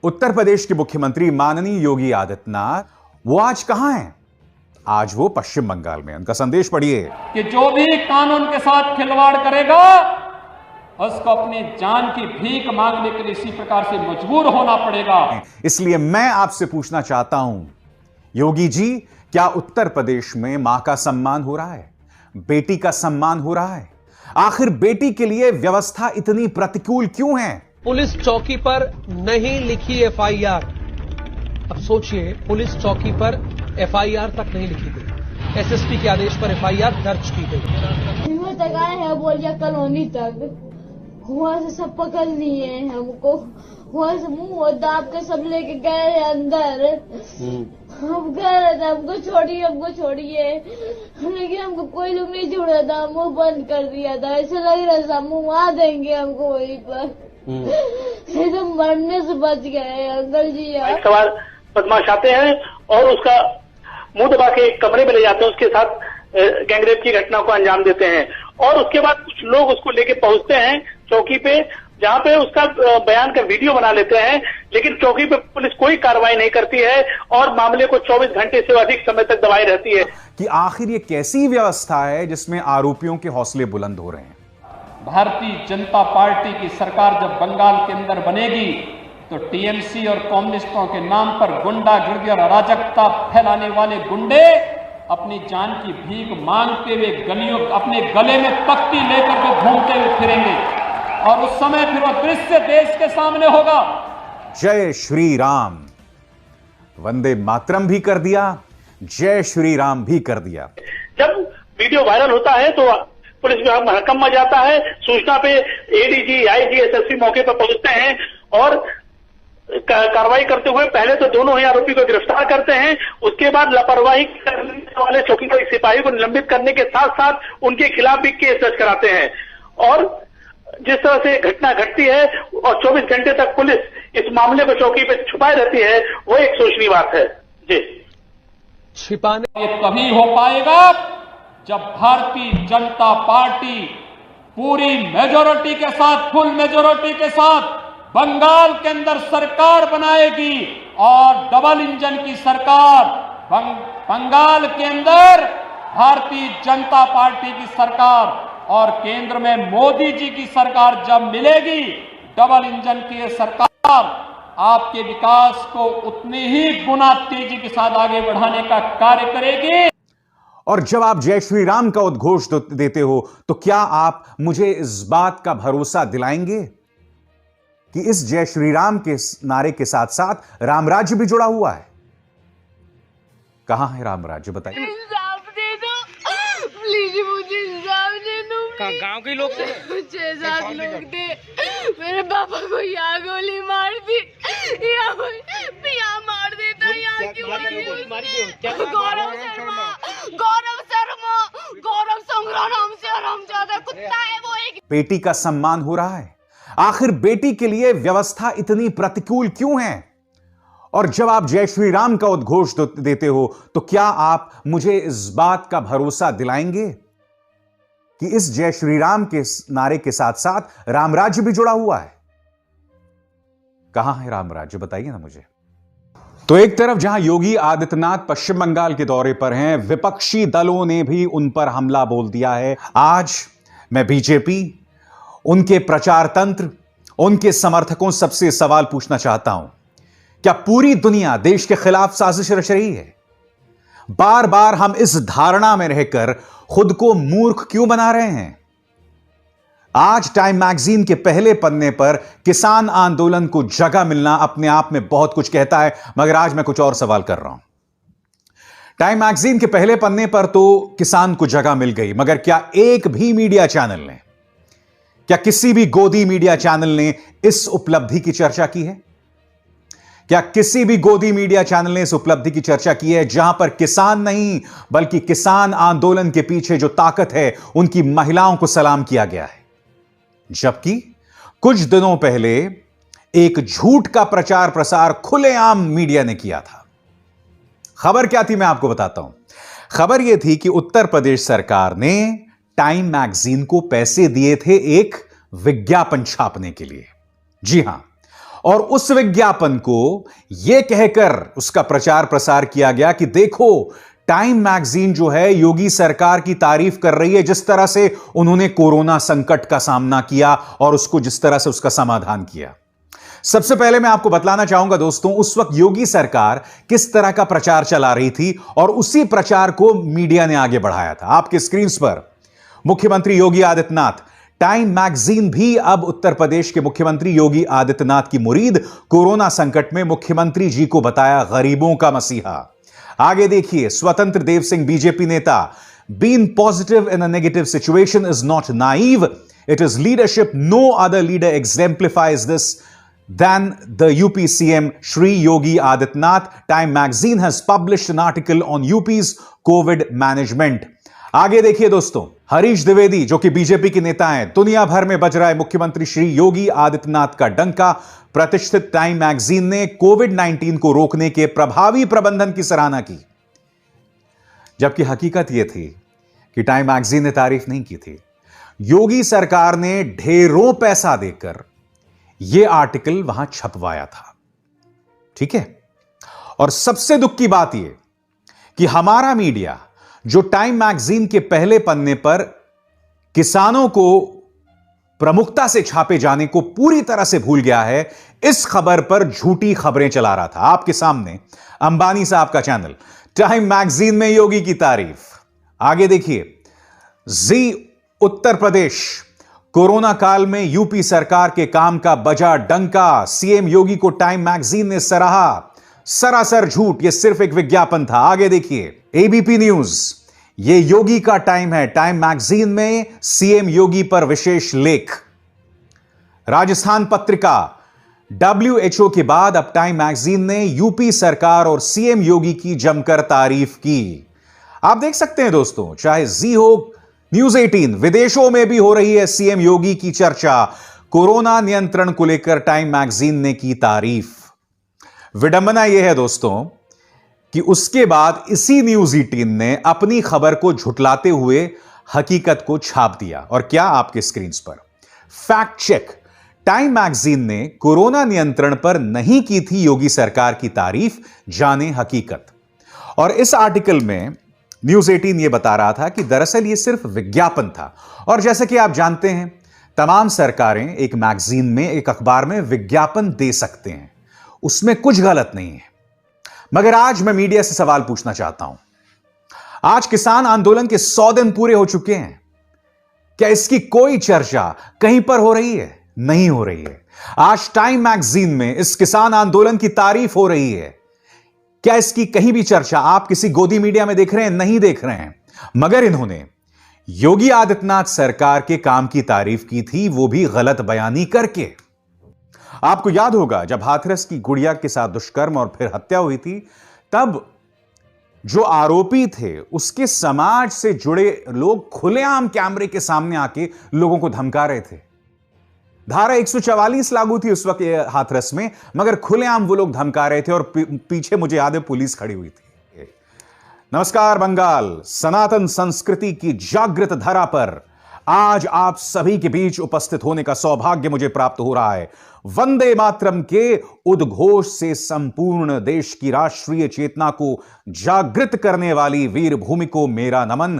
उत्तर प्रदेश के मुख्यमंत्री माननीय योगी आदित्यनाथ वो आज कहां हैं? आज वो पश्चिम बंगाल में। उनका संदेश पढ़िए कि जो भी कानून के साथ खिलवाड़ करेगा उसको अपनी जान की भीख मांगने के लिए इसी प्रकार से मजबूर होना पड़ेगा। इसलिए मैं आपसे पूछना चाहता हूं, योगी जी, क्या उत्तर प्रदेश में मां का सम्मान हो रहा है? बेटी का सम्मान हो रहा है? आखिर बेटी के लिए व्यवस्था इतनी प्रतिकूल क्यों है? पुलिस चौकी पर नहीं लिखी एफआईआर। अब सोचिए, पुलिस चौकी पर एफआईआर तक नहीं लिखी गई। एसएसपी के आदेश पर एफआईआर दर्ज की गई। तक आए हैं, बोलिए कॉलोनी तक, वहां से सब पकड़ लिए हमको, वहां से मुंह दाब के सब लेके गए अंदर। हम कह रहे थे हमको छोड़िए, लेकिन हमको कोई लोग नहीं छोड़ रहा था। मुंह बंद कर दिया था, ऐसे लग रहा था मुंह मार देंगे हमको वहीं पर। तो मरने से बच गए अंकल जी। सवाल बदमाश आते हैं और उसका मुंह दबा के कमरे में ले जाते हैं, उसके साथ गैंगरेप की घटना को अंजाम देते हैं। और उसके बाद कुछ लोग उसको लेके पहुंचते हैं चौकी पे, जहां पे उसका बयान का वीडियो बना लेते हैं, लेकिन चौकी पे पुलिस कोई कार्रवाई नहीं करती है और मामले को 24 घंटे से अधिक समय तक दबाई रहती है। कि आखिर ये कैसी व्यवस्था है जिसमें आरोपियों के हौसले बुलंद हो रहे हैं? भारतीय जनता पार्टी की सरकार जब बंगाल के अंदर बनेगी तो टीएमसी और कम्युनिस्टों के नाम पर गुंडागिर्दी और अराजकता फैलाने वाले गुंडे अपनी जान की भीख मांगते हुए गलियों, अपने गले में तख्ती लेकर के घूमते हुए फिरेंगे और उस समय फिर वो दृश्य देश के सामने होगा। जय श्री राम, वंदे मातरम भी कर दिया, जय श्री राम भी कर दिया। जब वीडियो वायरल होता है तो पुलिस विभाग में हड़कंप मच जाता है। सूचना पे एडीजी, आईजी, एसएसपी मौके पर पहुंचते हैं और कार्रवाई करते हुए पहले तो दोनों ही आरोपी को गिरफ्तार करते हैं। उसके बाद लापरवाही करने वाले चौकीदार सिपाही को निलंबित करने के साथ साथ उनके खिलाफ भी केस दर्ज कराते हैं। और जिस तरह से घटना घटती है और 24 घंटे तक पुलिस इस मामले को चौकी पे छुपाए रहती है, वो एक सोचनीय बात है। जी, छिपाने ये तभी हो पाएगा जब भारतीय जनता पार्टी पूरी मेजोरिटी के साथ, फुल मेजोरिटी के साथ बंगाल के अंदर सरकार बनाएगी और डबल इंजन की सरकार। बंगाल के अंदर भारतीय जनता पार्टी की सरकार और केंद्र में मोदी जी की सरकार जब मिलेगी, डबल इंजन की सरकार आपके विकास को उतनी ही गुना तेजी के साथ आगे बढ़ाने का कार्य करेगी। और जब आप जय श्री राम का उद्घोष देते हो तो क्या आप मुझे इस बात का भरोसा दिलाएंगे कि इस जय श्री राम के नारे के साथ साथ राम राज्य भी जुड़ा हुआ है? कहां है राम राज्य, बताइए। इंसाफ दे दो प्लीज, मुझे इंसाफ दे दो। गांव के लोग 6-7 लोग थे, मेरे पापा को यहाँ गोली मार दी, यहाँ मार देता, यहाँ की गौरव संग्राम नाम से हरामजादा कुत्ता है वो। एक बेटी का सम्मान हो रहा है? आखिर बेटी के लिए व्यवस्था इतनी प्रतिकूल क्यों है? और जब आप जय श्री राम का उद्घोष देते हो तो क्या आप मुझे इस बात का भरोसा दिलाएंगे कि इस जय श्री राम के नारे के साथ साथ राम राज्य भी जुड़ा हुआ है? कहां है राम राज्य, बताइए ना मुझे। तो एक तरफ जहां योगी आदित्यनाथ पश्चिम बंगाल के दौरे पर हैं, विपक्षी दलों ने भी उन पर हमला बोल दिया है। आज मैं बीजेपी, उनके प्रचार तंत्र, उनके समर्थकों सबसे सवाल पूछना चाहता हूं, क्या पूरी दुनिया देश के खिलाफ साजिश रच रही है? बार बार हम इस धारणा में रहकर खुद को मूर्ख क्यों बना रहे हैं? आज टाइम मैगजीन के पहले पन्ने पर किसान आंदोलन को जगह मिलना अपने आप में बहुत कुछ कहता है, मगर आज मैं कुछ और सवाल कर रहा हूं। टाइम मैगजीन के पहले पन्ने पर तो किसान को जगह मिल गई, मगर क्या एक भी मीडिया चैनल ने, क्या किसी भी गोदी मीडिया चैनल ने इस उपलब्धि की चर्चा की है? क्या किसी भी गोदी मीडिया चैनल ने इस उपलब्धि की चर्चा की है जहां पर किसान नहीं बल्कि किसान आंदोलन के पीछे जो ताकत है उनकी महिलाओं को सलाम किया गया है? जबकि कुछ दिनों पहले एक झूठ का प्रचार प्रसार खुलेआम मीडिया ने किया था। खबर क्या थी मैं आपको बताता हूं। खबर यह थी कि उत्तर प्रदेश सरकार ने टाइम मैगजीन को पैसे दिए थे एक विज्ञापन छापने के लिए। जी हां, और उस विज्ञापन को यह कहकर उसका प्रचार प्रसार किया गया कि देखो, टाइम मैगजीन जो है योगी सरकार की तारीफ कर रही है, जिस तरह से उन्होंने कोरोना संकट का सामना किया और उसको जिस तरह से उसका समाधान किया। सबसे पहले मैं आपको बतलाना चाहूंगा दोस्तों, उस वक्त योगी सरकार किस तरह का प्रचार चला रही थी और उसी प्रचार को मीडिया ने आगे बढ़ाया था। आपके स्क्रीन पर मुख्यमंत्री योगी आदित्यनाथ, टाइम मैगजीन भी अब उत्तर प्रदेश के मुख्यमंत्री योगी आदित्यनाथ की मुरीद, कोरोना संकट में मुख्यमंत्री जी को बताया गरीबों का मसीहा। आगे देखिए, स्वतंत्र देव सिंह बीजेपी नेता, being positive in a negative situation is not naive, it is leadership. No other leader exemplifies this than the UP CM Shri Yogi Adityanath. Time magazine has published an article on UP's COVID management. आगे देखिए दोस्तों, हरीश द्विवेदी जो कि BJP के नेता हैं, दुनिया भर में बज रहा है मुख्यमंत्री श्री योगी आदित्यनाथ का डंका। प्रतिष्ठित टाइम मैगजीन ने कोविड-19 को रोकने के प्रभावी प्रबंधन की सराहना की, जबकि हकीकत यह थी कि टाइम मैगजीन ने तारीफ नहीं की थी। योगी सरकार ने ढेरों पैसा देकर यह आर्टिकल वहां छपवाया था। ठीक है, और सबसे दुख की बात यह कि हमारा मीडिया जो टाइम मैगजीन के पहले पन्ने पर किसानों को प्रमुखता से छापे जाने को पूरी तरह से भूल गया है, इस खबर पर झूठी खबरें चला रहा था। आपके सामने अंबानी साहब का चैनल टाइम मैगजीन में योगी की तारीफ। आगे देखिए, जी उत्तर प्रदेश, कोरोना काल में यूपी सरकार के काम का बजा डंका, सीएम योगी को टाइम मैगजीन ने सराहा। सरासर झूठ, यह सिर्फ एक विज्ञापन था। आगे देखिए, एबीपी न्यूज, यह योगी का टाइम है, टाइम मैगजीन में सीएम योगी पर विशेष लेख। राजस्थान पत्रिका, WHO के बाद अब टाइम मैगजीन ने यूपी सरकार और सीएम योगी की जमकर तारीफ की। आप देख सकते हैं दोस्तों, चाहे जी हो, न्यूज 18, विदेशों में भी हो रही है सीएम योगी की चर्चा। कोरोना नियंत्रण को लेकर टाइम मैगजीन ने की तारीफ। विडंबना यह है दोस्तों कि उसके बाद इसी न्यूज 18 ने अपनी खबर को झुटलाते हुए हकीकत को छाप दिया। और क्या, आपके स्क्रीन पर फैक्ट चेक, टाइम मैगजीन ने कोरोना नियंत्रण पर नहीं की थी योगी सरकार की तारीफ, जाने हकीकत। और इस आर्टिकल में न्यूज 18 यह बता रहा था कि दरअसल यह सिर्फ विज्ञापन था। और जैसे कि आप जानते हैं, तमाम सरकारें एक मैगजीन में, एक अखबार में विज्ञापन दे सकते हैं, उसमें कुछ गलत नहीं है। मगर आज मैं मीडिया से सवाल पूछना चाहता हूं। आज किसान आंदोलन के 100 दिन पूरे हो चुके हैं, क्या इसकी कोई चर्चा कहीं पर हो रही है? नहीं हो रही है। आज टाइम मैगजीन में इस किसान आंदोलन की तारीफ हो रही है, क्या इसकी कहीं भी चर्चा आप किसी गोदी मीडिया में देख रहे हैं? नहीं देख रहे हैं। मगर इन्होंने योगी आदित्यनाथ सरकार के काम की तारीफ की थी, वो भी गलत बयानी करके। आपको याद होगा जब हाथरस की गुड़िया के साथ दुष्कर्म और फिर हत्या हुई थी, तब जो आरोपी थे उसके समाज से जुड़े लोग खुलेआम कैमरे के सामने आके लोगों को धमका रहे थे। धारा 144 लागू थी उस वक्त हाथरस में, मगर खुलेआम वो लोग धमका रहे थे और पीछे मुझे याद है पुलिस खड़ी हुई थी। नमस्कार बंगाल, सनातन संस्कृति की जागृत धरा पर आज आप सभी के बीच उपस्थित होने का सौभाग्य मुझे प्राप्त हो रहा है। वंदे मातरम के उद्घोष से संपूर्ण देश की राष्ट्रीय चेतना को जागृत करने वाली वीर भूमि को मेरा नमन।